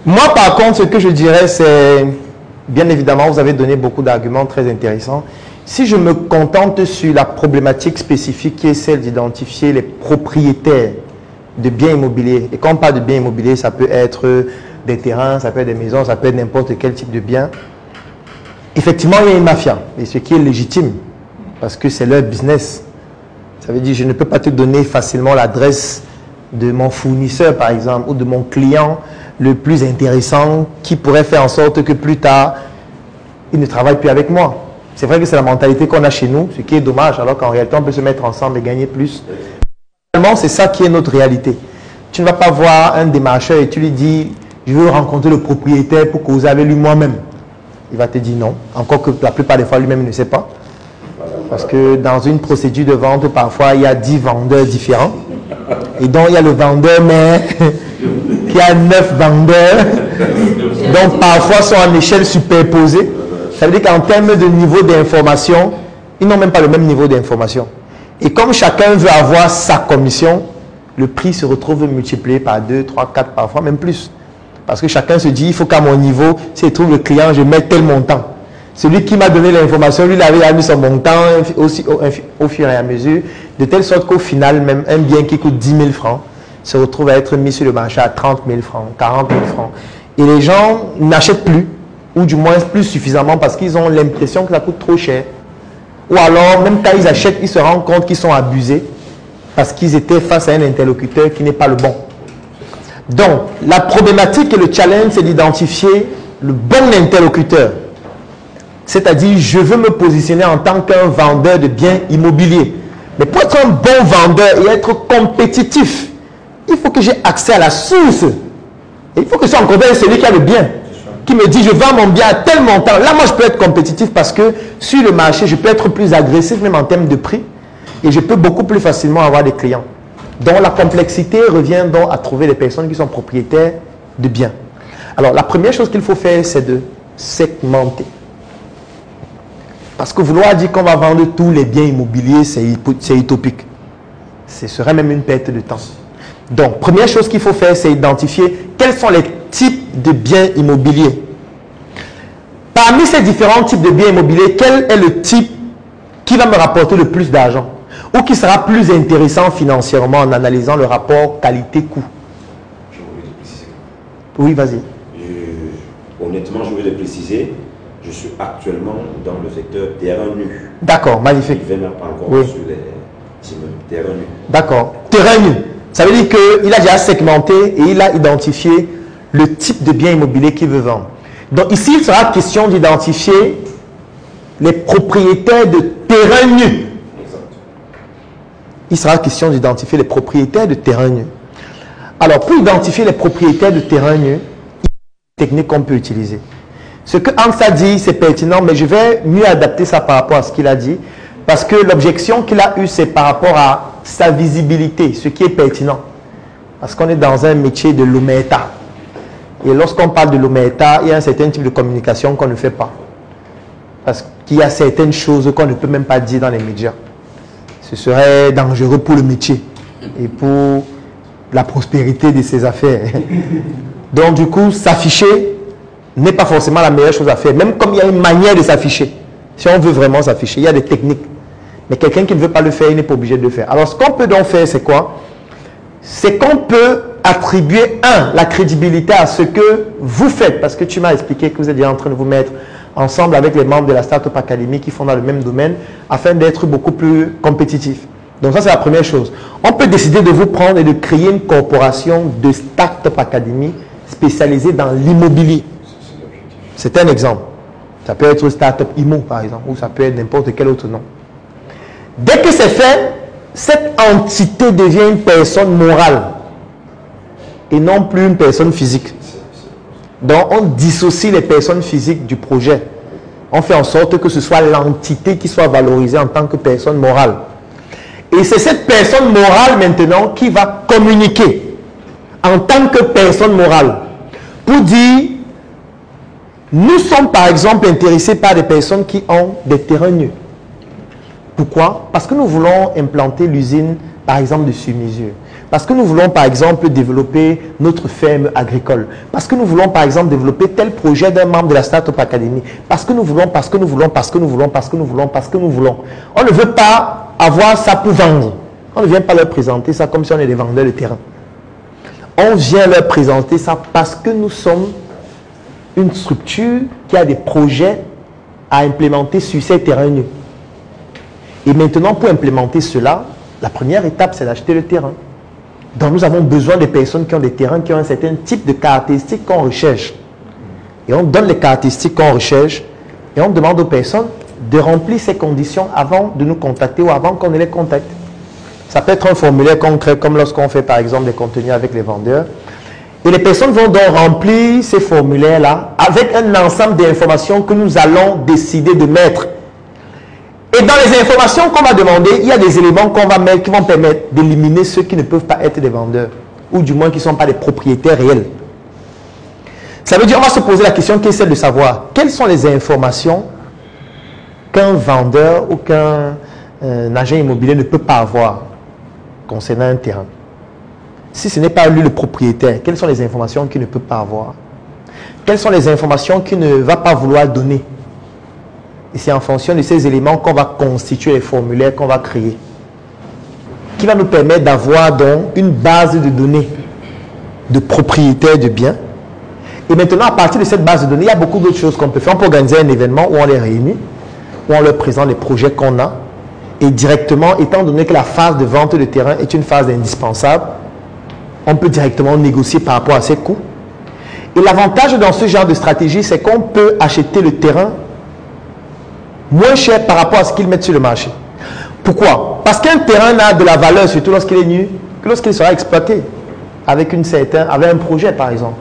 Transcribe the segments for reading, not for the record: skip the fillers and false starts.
Moi, par contre, ce que je dirais, c'est, bien évidemment, vous avez donné beaucoup d'arguments très intéressants. Si je me contente sur la problématique spécifique qui est celle d'identifier les propriétaires de biens immobiliers, et quand on parle de biens immobiliers, ça peut être des terrains, ça peut être des maisons, ça peut être n'importe quel type de bien. Effectivement, il y a une mafia, et ce qui est légitime, parce que c'est leur business. Ça veut dire, je ne peux pas te donner facilement l'adresse de mon fournisseur, par exemple, ou de mon client le plus intéressant, qui pourrait faire en sorte que plus tard, il ne travaille plus avec moi. C'est vrai que c'est la mentalité qu'on a chez nous, ce qui est dommage, alors qu'en réalité, on peut se mettre ensemble et gagner plus. Finalement, c'est ça qui est notre réalité. Tu ne vas pas voir un démarcheur et tu lui dis, je veux rencontrer le propriétaire pour causer avec lui moi-même. Il va te dire non, encore que la plupart des fois, lui-même ne sait pas. Parce que dans une procédure de vente, parfois, il y a 10 vendeurs différents. Et donc, il y a le vendeur, mais qui a 9 vendeurs. Donc, parfois, sont en échelle superposée. Ça veut dire qu'en termes de niveau d'information, ils n'ont même pas le même niveau d'information. Et comme chacun veut avoir sa commission, le prix se retrouve multiplié par 2, 3, 4, parfois même plus. Parce que chacun se dit, il faut qu'à mon niveau, si je trouve le client, je mette tel montant. Celui qui m'a donné l'information, lui, il avait mis son montant aussi au fur et à mesure, de telle sorte qu'au final, même un bien qui coûte 10 000 francs se retrouve à être mis sur le marché à 30 000 francs, 40 000 francs. Et les gens n'achètent plus, ou du moins plus suffisamment parce qu'ils ont l'impression que ça coûte trop cher. Ou alors, même quand ils achètent, ils se rendent compte qu'ils sont abusés parce qu'ils étaient face à un interlocuteur qui n'est pas le bon. Donc, la problématique et le challenge, c'est d'identifier le bon interlocuteur. C'est-à-dire, je veux me positionner en tant qu'un vendeur de biens immobiliers. Mais pour être un bon vendeur et être compétitif, il faut que j'ai accès à la source. Et il faut que je sois en contact avec celui qui a le bien, qui me dit, je vends mon bien à tel montant. Là, moi, je peux être compétitif parce que sur le marché, je peux être plus agressif, même en termes de prix. Et je peux beaucoup plus facilement avoir des clients. Donc, la complexité revient donc à trouver des personnes qui sont propriétaires de biens. Alors, la première chose qu'il faut faire, c'est de segmenter. Parce que vouloir dire qu'on va vendre tous les biens immobiliers, c'est utopique. Ce serait même une perte de temps. Donc, première chose qu'il faut faire, c'est identifier quels sont les types de biens immobiliers. Parmi ces différents types de biens immobiliers, quel est le type qui va me rapporter le plus d'argent ou qui sera plus intéressant financièrement en analysant le rapport qualité-coût? Oui, vas-y. Honnêtement, je vais le préciser. Je suis actuellement dans le secteur terrain nu. D'accord, magnifique. Je ne vais même pas encore sur les terrains nus. D'accord. Terrain nu. Ça veut dire qu'il a déjà segmenté et il a identifié le type de bien immobilier qu'il veut vendre. Donc ici, il sera question d'identifier les propriétaires de terrain nu. Exact. Il sera question d'identifier les propriétaires de terrain nu. Alors, pour identifier les propriétaires de terrain nu, il y a une technique qu'on peut utiliser. Ce que Hans a dit, c'est pertinent, mais je vais mieux adapter ça par rapport à ce qu'il a dit, parce que l'objection qu'il a eue, c'est par rapport à sa visibilité, ce qui est pertinent. Parce qu'on est dans un métier de l'omerta. Et lorsqu'on parle de l'omerta, il y a un certain type de communication qu'on ne fait pas. Parce qu'il y a certaines choses qu'on ne peut même pas dire dans les médias. Ce serait dangereux pour le métier et pour la prospérité de ses affaires. Donc du coup, s'afficher n'est pas forcément la meilleure chose à faire. Même comme il y a une manière de s'afficher. Si on veut vraiment s'afficher, il y a des techniques. Mais quelqu'un qui ne veut pas le faire, il n'est pas obligé de le faire. Alors ce qu'on peut donc faire, c'est quoi? C'est qu'on peut attribuer, la crédibilité à ce que vous faites. Parce que tu m'as expliqué que vous êtes déjà en train de vous mettre ensemble avec les membres de la Startup Academy qui font dans le même domaine afin d'être beaucoup plus compétitifs. Donc ça, c'est la première chose. On peut décider de vous prendre et de créer une corporation de Startup Academy spécialisée dans l'immobilier. C'est un exemple. Ça peut être Startup Immo, par exemple, ou ça peut être n'importe quel autre nom. Dès que c'est fait, cette entité devient une personne morale et non plus une personne physique. Donc, on dissocie les personnes physiques du projet. On fait en sorte que ce soit l'entité qui soit valorisée en tant que personne morale. Et c'est cette personne morale maintenant qui va communiquer en tant que personne morale pour dire: nous sommes par exemple intéressés par des personnes qui ont des terrains nus. Pourquoi? Parce que nous voulons implanter l'usine, par exemple, de sur-mesure. Parce que nous voulons par exemple développer notre ferme agricole. Parce que nous voulons par exemple développer tel projet d'un membre de la Startup Academy. Parce que nous voulons, parce que nous voulons, parce que nous voulons, parce que nous voulons, parce que nous voulons. On ne veut pas avoir ça pour vendre. On ne vient pas leur présenter ça comme si on est des vendeurs de terrain. On vient leur présenter ça parce que nous sommes une structure qui a des projets à implémenter sur ces terrains nus. Et maintenant, pour implémenter cela, la première étape, c'est d'acheter le terrain. Donc, nous avons besoin de personnes qui ont des terrains, qui ont un certain type de caractéristiques qu'on recherche. Et on donne les caractéristiques qu'on recherche et on demande aux personnes de remplir ces conditions avant de nous contacter ou avant qu'on ne les contacte. Ça peut être un formulaire concret, comme lorsqu'on fait par exemple des contenus avec les vendeurs. Et les personnes vont donc remplir ces formulaires-là avec un ensemble d'informations que nous allons décider de mettre. Et dans les informations qu'on va demander, il y a des éléments qu'on va mettre qui vont permettre d'éliminer ceux qui ne peuvent pas être des vendeurs, ou du moins qui ne sont pas des propriétaires réels. Ça veut dire qu'on va se poser la question qui est celle de savoir quelles sont les informations qu'un vendeur ou qu'un agent immobilier ne peut pas avoir concernant un terrain. Si ce n'est pas lui le propriétaire, quelles sont les informations qu'il ne peut pas avoir? Quelles sont les informations qu'il ne va pas vouloir donner? Et c'est en fonction de ces éléments qu'on va constituer les formulaires qu'on va créer, qui va nous permettre d'avoir donc une base de données de propriétaires de biens. Et maintenant, à partir de cette base de données, il y a beaucoup d'autres choses qu'on peut faire. On peut organiser un événement où on les réunit, où on leur présente les projets qu'on a. Et directement, étant donné que la phase de vente de terrain est une phase indispensable, on peut directement négocier par rapport à ses coûts. Et l'avantage dans ce genre de stratégie, c'est qu'on peut acheter le terrain moins cher par rapport à ce qu'ils mettent sur le marché. Pourquoi? Parce qu'un terrain n'a de la valeur, surtout lorsqu'il est nu, que lorsqu'il sera exploité avec un projet par exemple.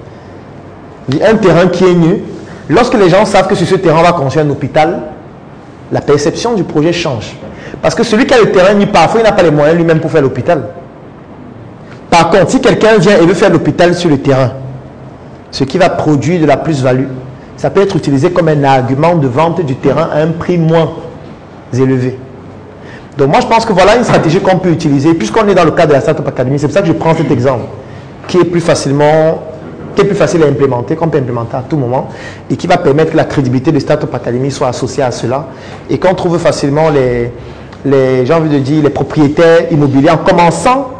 Un terrain qui est nu, lorsque les gens savent que sur ce terrain on va construire un hôpital, la perception du projet change. Parce que celui qui a le terrain nu, parfois il n'a pas les moyens lui-même pour faire l'hôpital. Par contre, si quelqu'un vient et veut faire l'hôpital sur le terrain, ce qui va produire de la plus-value, ça peut être utilisé comme un argument de vente du terrain à un prix moins élevé. Donc moi je pense que voilà une stratégie qu'on peut utiliser, puisqu'on est dans le cadre de la Startup Academy. C'est pour ça que je prends cet exemple, qui est plus facile à implémenter, qu'on peut implémenter à tout moment, et qui va permettre que la crédibilité de Startup Academy soit associée à cela, et qu'on trouve facilement j'ai envie de dire, les propriétaires immobiliers, en commençant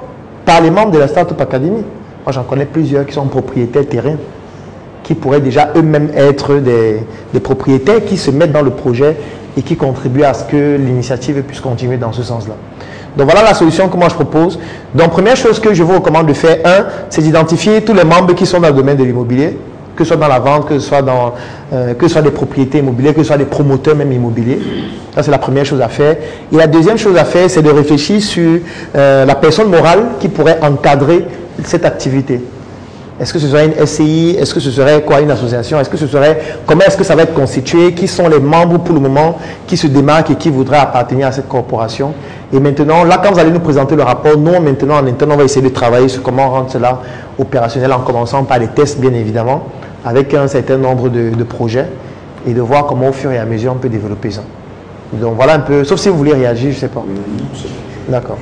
par les membres de la Startup Academy. Moi j'en connais plusieurs qui sont propriétaires terrain, qui pourraient déjà eux-mêmes être des propriétaires qui se mettent dans le projet et qui contribuent à ce que l'initiative puisse continuer dans ce sens-là. Donc voilà la solution que moi je propose. Donc première chose que je vous recommande de faire, c'est d'identifier tous les membres qui sont dans le domaine de l'immobilier, que ce soit dans la vente, que ce soit des propriétés immobilières, que ce soit des promoteurs même immobiliers. Ça c'est la première chose à faire. Et la deuxième chose à faire, c'est de réfléchir sur la personne morale qui pourrait encadrer cette activité. Est-ce que ce serait une SCI? Est-ce que ce serait quoi, une association? Comment est-ce que ça va être constitué? Qui sont les membres pour le moment qui se démarquent et qui voudraient appartenir à cette corporation? Et maintenant, là, quand vous allez nous présenter le rapport, nous, maintenant, en interne, on va essayer de travailler sur comment rendre cela opérationnel en commençant par des tests, bien évidemment, avec un certain nombre de projets et de voir comment, au fur et à mesure, on peut développer ça. Donc, voilà un peu, sauf si vous voulez réagir, je ne sais pas. D'accord.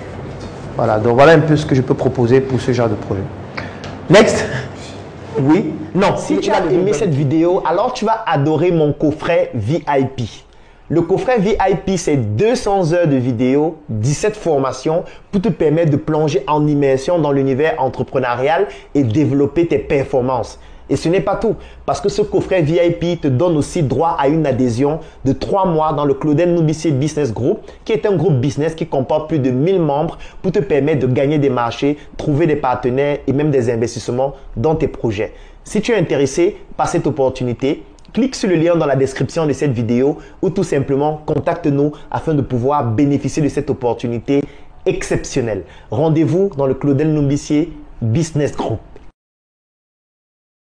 Voilà, donc voilà un peu ce que je peux proposer pour ce genre de projet. Next. Oui. Non, si tu as aimé cette vidéo, alors tu vas adorer mon coffret VIP. Le coffret VIP, c'est 200 heures de vidéos, 17 formations pour te permettre de plonger en immersion dans l'univers entrepreneurial et développer tes performances. Et ce n'est pas tout, parce que ce coffret VIP te donne aussi droit à une adhésion de 3 mois dans le Claudel Noubissier Business Group, qui est un groupe business qui comporte plus de 1000 membres pour te permettre de gagner des marchés, trouver des partenaires et même des investissements dans tes projets. Si tu es intéressé par cette opportunité, clique sur le lien dans la description de cette vidéo ou tout simplement contacte-nous afin de pouvoir bénéficier de cette opportunité exceptionnelle. Rendez-vous dans le Claudel Noubissier Business Group.